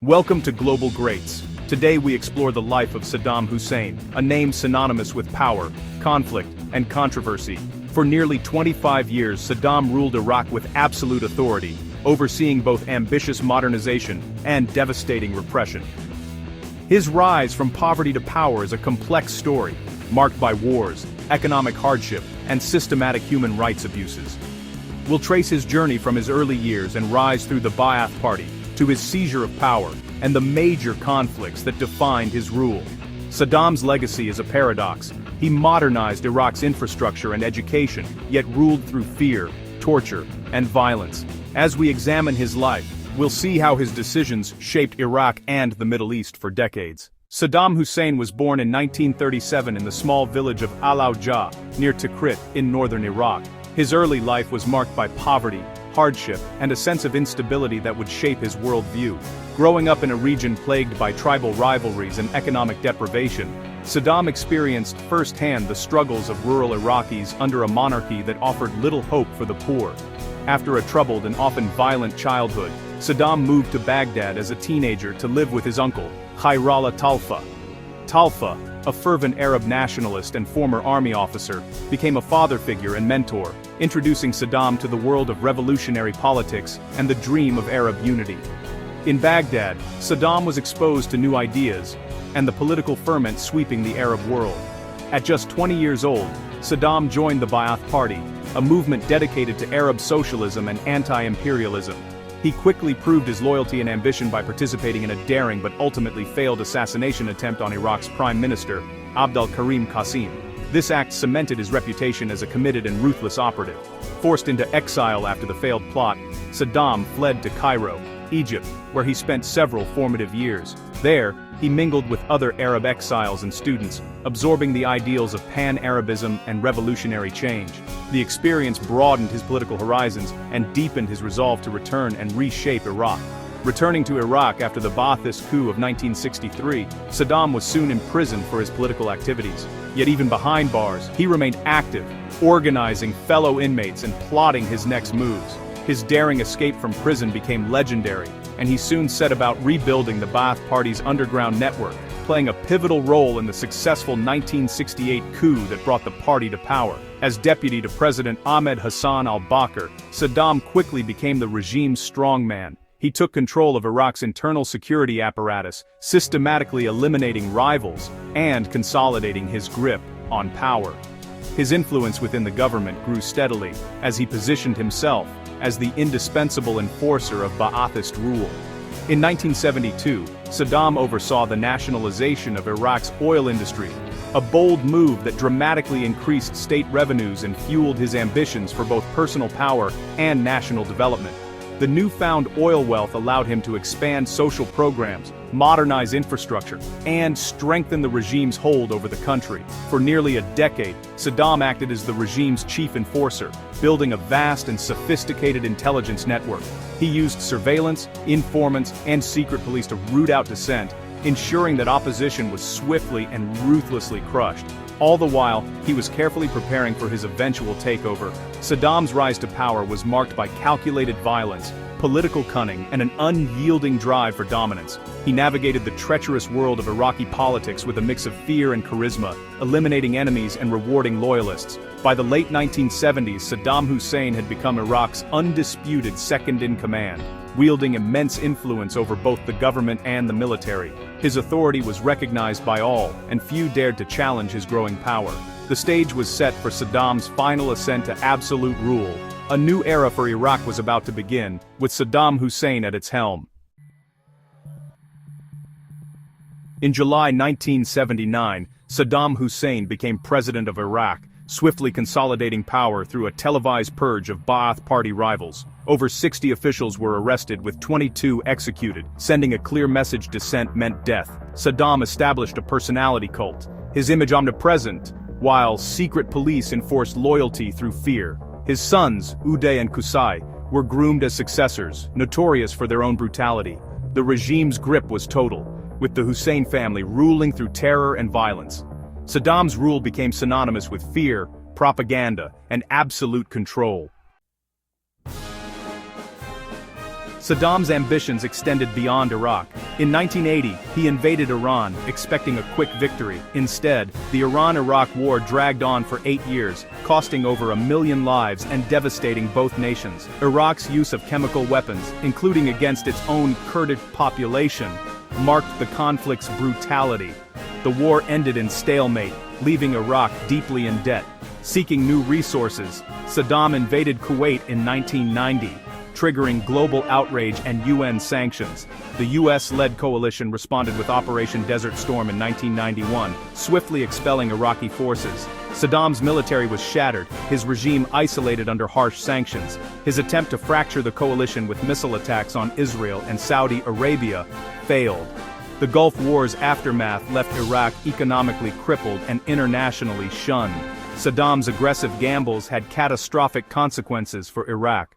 Welcome to Global Greats. Today we explore the life of Saddam Hussein, a name synonymous with power, conflict, and controversy. For nearly 25 years, Saddam ruled Iraq with absolute authority, overseeing both ambitious modernization and devastating repression. His rise from poverty to power is a complex story, marked by wars, economic hardship, and systematic human rights abuses. We'll trace his journey from his early years and rise through the Ba'ath Party, to his seizure of power, and the major conflicts that defined his rule. Saddam's legacy is a paradox. He modernized Iraq's infrastructure and education, yet ruled through fear, torture, and violence. As we examine his life, we'll see how his decisions shaped Iraq and the Middle East for decades. Saddam Hussein was born in 1937 in the small village of Al-Awjah, near Tikrit, in northern Iraq. His early life was marked by poverty, hardship, and a sense of instability that would shape his worldview. Growing up in a region plagued by tribal rivalries and economic deprivation, Saddam experienced firsthand the struggles of rural Iraqis under a monarchy that offered little hope for the poor. After a troubled and often violent childhood, Saddam moved to Baghdad as a teenager to live with his uncle, Khairallah Talfa. Talfa, a fervent Arab nationalist and former army officer, became a father figure and mentor, introducing Saddam to the world of revolutionary politics and the dream of Arab unity. In Baghdad, Saddam was exposed to new ideas and the political ferment sweeping the Arab world. At just 20 years old, Saddam joined the Ba'ath Party, a movement dedicated to Arab socialism and anti-imperialism. He quickly proved his loyalty and ambition by participating in a daring but ultimately failed assassination attempt on Iraq's Prime Minister, Abdel Karim Qasim. This act cemented his reputation as a committed and ruthless operative. Forced into exile after the failed plot, Saddam fled to Cairo, Egypt, where he spent several formative years. There, he mingled with other Arab exiles and students, absorbing the ideals of pan-Arabism and revolutionary change. The experience broadened his political horizons and deepened his resolve to return and reshape Iraq. Returning to Iraq after the Ba'athist coup of 1963, Saddam was soon imprisoned for his political activities. Yet even behind bars, he remained active, organizing fellow inmates and plotting his next moves. His daring escape from prison became legendary, and he soon set about rebuilding the Ba'ath Party's underground network, playing a pivotal role in the successful 1968 coup that brought the party to power. As deputy to President Ahmed Hassan al-Bakr, Saddam quickly became the regime's strongman. He took control of Iraq's internal security apparatus, systematically eliminating rivals and consolidating his grip on power. His influence within the government grew steadily as he positioned himself as the indispensable enforcer of Ba'athist rule. In 1972, Saddam oversaw the nationalization of Iraq's oil industry, a bold move that dramatically increased state revenues and fueled his ambitions for both personal power and national development. The newfound oil wealth allowed him to expand social programs, modernize infrastructure, and strengthen the regime's hold over the country. For nearly a decade, Saddam acted as the regime's chief enforcer, building a vast and sophisticated intelligence network. He used surveillance, informants, and secret police to root out dissent, ensuring that opposition was swiftly and ruthlessly crushed. All the while, he was carefully preparing for his eventual takeover. Saddam's rise to power was marked by calculated violence, political cunning, and an unyielding drive for dominance. He navigated the treacherous world of Iraqi politics with a mix of fear and charisma, eliminating enemies and rewarding loyalists. By the late 1970s, Saddam Hussein had become Iraq's undisputed second-in-command, wielding immense influence over both the government and the military. His authority was recognized by all, and few dared to challenge his growing power. The stage was set for Saddam's final ascent to absolute rule. A new era for Iraq was about to begin, with Saddam Hussein at its helm. In July 1979, Saddam Hussein became president of Iraq, swiftly consolidating power through a televised purge of Ba'ath Party rivals. Over 60 officials were arrested with 22 executed, sending a clear message: dissent meant death. Saddam established a personality cult, his image omnipresent, while secret police enforced loyalty through fear. His sons, Uday and Qusay, were groomed as successors, notorious for their own brutality. The regime's grip was total, with the Hussein family ruling through terror and violence. Saddam's rule became synonymous with fear, propaganda, and absolute control. Saddam's ambitions extended beyond Iraq. In 1980, he invaded Iran, expecting a quick victory. Instead, the Iran-Iraq War dragged on for 8 years, costing over 1 million lives and devastating both nations. Iraq's use of chemical weapons, including against its own Kurdish population, marked the conflict's brutality. The war ended in stalemate, leaving Iraq deeply in debt. Seeking new resources, Saddam invaded Kuwait in 1990. Triggering global outrage and UN sanctions. The US-led coalition responded with Operation Desert Storm in 1991, swiftly expelling Iraqi forces. Saddam's military was shattered, his regime isolated under harsh sanctions. His attempt to fracture the coalition with missile attacks on Israel and Saudi Arabia failed. The Gulf War's aftermath left Iraq economically crippled and internationally shunned. Saddam's aggressive gambles had catastrophic consequences for Iraq.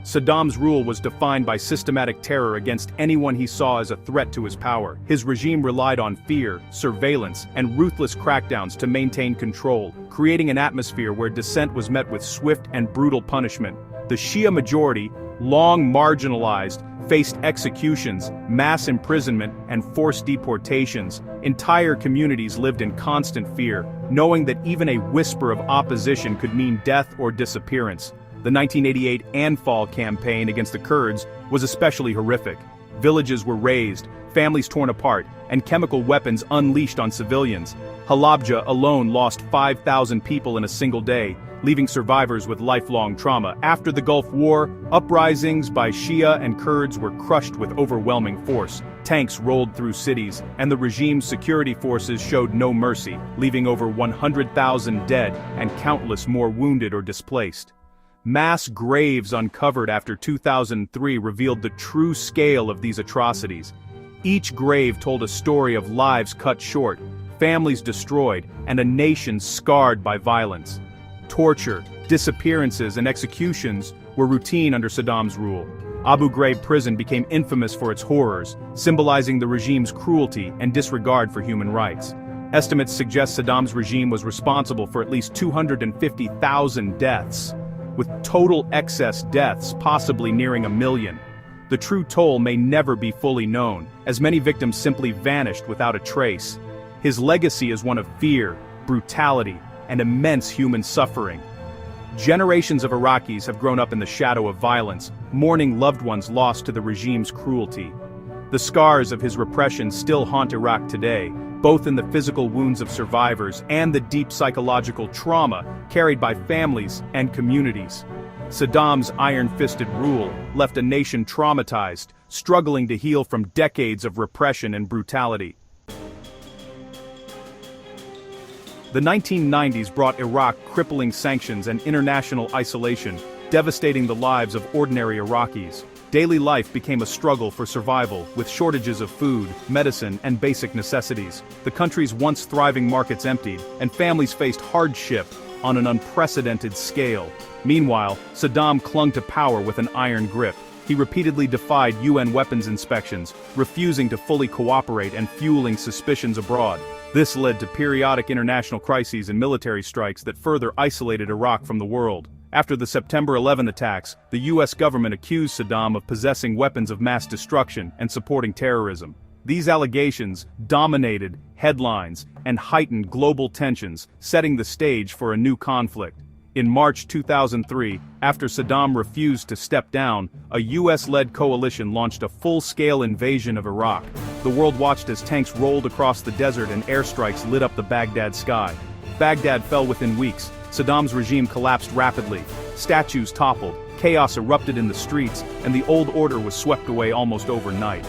Saddam's rule was defined by systematic terror against anyone he saw as a threat to his power. His regime relied on fear, surveillance, and ruthless crackdowns to maintain control, creating an atmosphere where dissent was met with swift and brutal punishment. The Shia majority, long marginalized, faced executions, mass imprisonment, and forced deportations. Entire communities lived in constant fear, knowing that even a whisper of opposition could mean death or disappearance. The 1988 Anfal campaign against the Kurds was especially horrific. Villages were razed, families torn apart, and chemical weapons unleashed on civilians. Halabja alone lost 5,000 people in a single day, leaving survivors with lifelong trauma. After the Gulf War, uprisings by Shia and Kurds were crushed with overwhelming force. Tanks rolled through cities, and the regime's security forces showed no mercy, leaving over 100,000 dead and countless more wounded or displaced. Mass graves uncovered after 2003 revealed the true scale of these atrocities. Each grave told a story of lives cut short, families destroyed, and a nation scarred by violence. Torture, disappearances, and executions were routine under Saddam's rule. Abu Ghraib prison became infamous for its horrors, symbolizing the regime's cruelty and disregard for human rights. Estimates suggest Saddam's regime was responsible for at least 250,000 deaths, with total excess deaths possibly nearing 1 million. The true toll may never be fully known, as many victims simply vanished without a trace. His legacy is one of fear, brutality, and immense human suffering. Generations of Iraqis have grown up in the shadow of violence, mourning loved ones lost to the regime's cruelty. The scars of his repression still haunt Iraq today, both in the physical wounds of survivors and the deep psychological trauma carried by families and communities. Saddam's iron-fisted rule left a nation traumatized, struggling to heal from decades of repression and brutality. The 1990s brought Iraq crippling sanctions and international isolation, devastating the lives of ordinary Iraqis. Daily life became a struggle for survival, with shortages of food, medicine, and basic necessities. The country's once thriving markets emptied, and families faced hardship on an unprecedented scale. Meanwhile, Saddam clung to power with an iron grip. He repeatedly defied UN weapons inspections, refusing to fully cooperate and fueling suspicions abroad. This led to periodic international crises and military strikes that further isolated Iraq from the world. After the September 11 attacks, the US government accused Saddam of possessing weapons of mass destruction and supporting terrorism. These allegations dominated headlines and heightened global tensions, setting the stage for a new conflict. In March 2003, after Saddam refused to step down, a US-led coalition launched a full-scale invasion of Iraq. The world watched as tanks rolled across the desert and airstrikes lit up the Baghdad sky. Baghdad fell within weeks. Saddam's regime collapsed rapidly. Statues toppled, chaos erupted in the streets, and the old order was swept away almost overnight.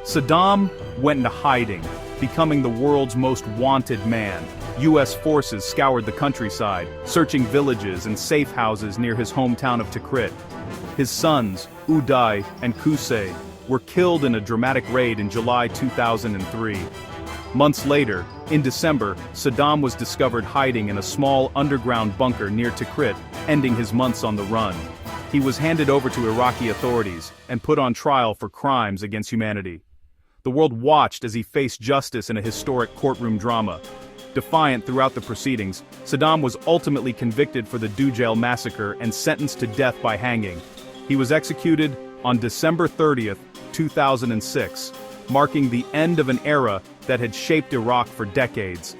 Saddam went into hiding, becoming the world's most wanted man. US forces scoured the countryside, searching villages and safe houses near his hometown of Tikrit. His sons, Uday and Qusay, were killed in a dramatic raid in July 2003. Months later, in December, Saddam was discovered hiding in a small underground bunker near Tikrit, ending his months on the run. He was handed over to Iraqi authorities and put on trial for crimes against humanity. The world watched as he faced justice in a historic courtroom drama. Defiant throughout the proceedings, Saddam was ultimately convicted for the Dujail massacre and sentenced to death by hanging. He was executed, on December 30th, 2006, marking the end of an era that had shaped Iraq for decades.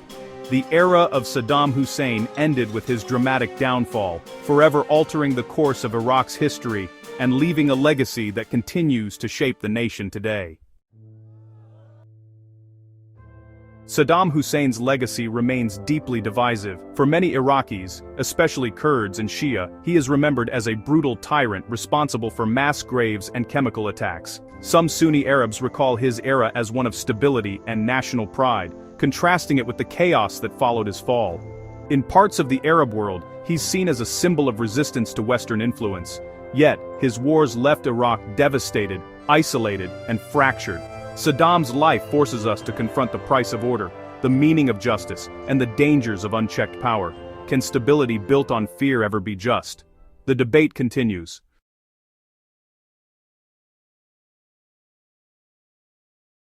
The era of Saddam Hussein ended with his dramatic downfall, forever altering the course of Iraq's history and leaving a legacy that continues to shape the nation today. Saddam Hussein's legacy remains deeply divisive. For many Iraqis, especially Kurds and Shia, he is remembered as a brutal tyrant responsible for mass graves and chemical attacks. Some Sunni Arabs recall his era as one of stability and national pride, contrasting it with the chaos that followed his fall. In parts of the Arab world, he's seen as a symbol of resistance to Western influence. Yet, his wars left Iraq devastated, isolated, and fractured. Saddam's life forces us to confront the price of order, the meaning of justice, and the dangers of unchecked power. Can stability built on fear ever be just? The debate continues.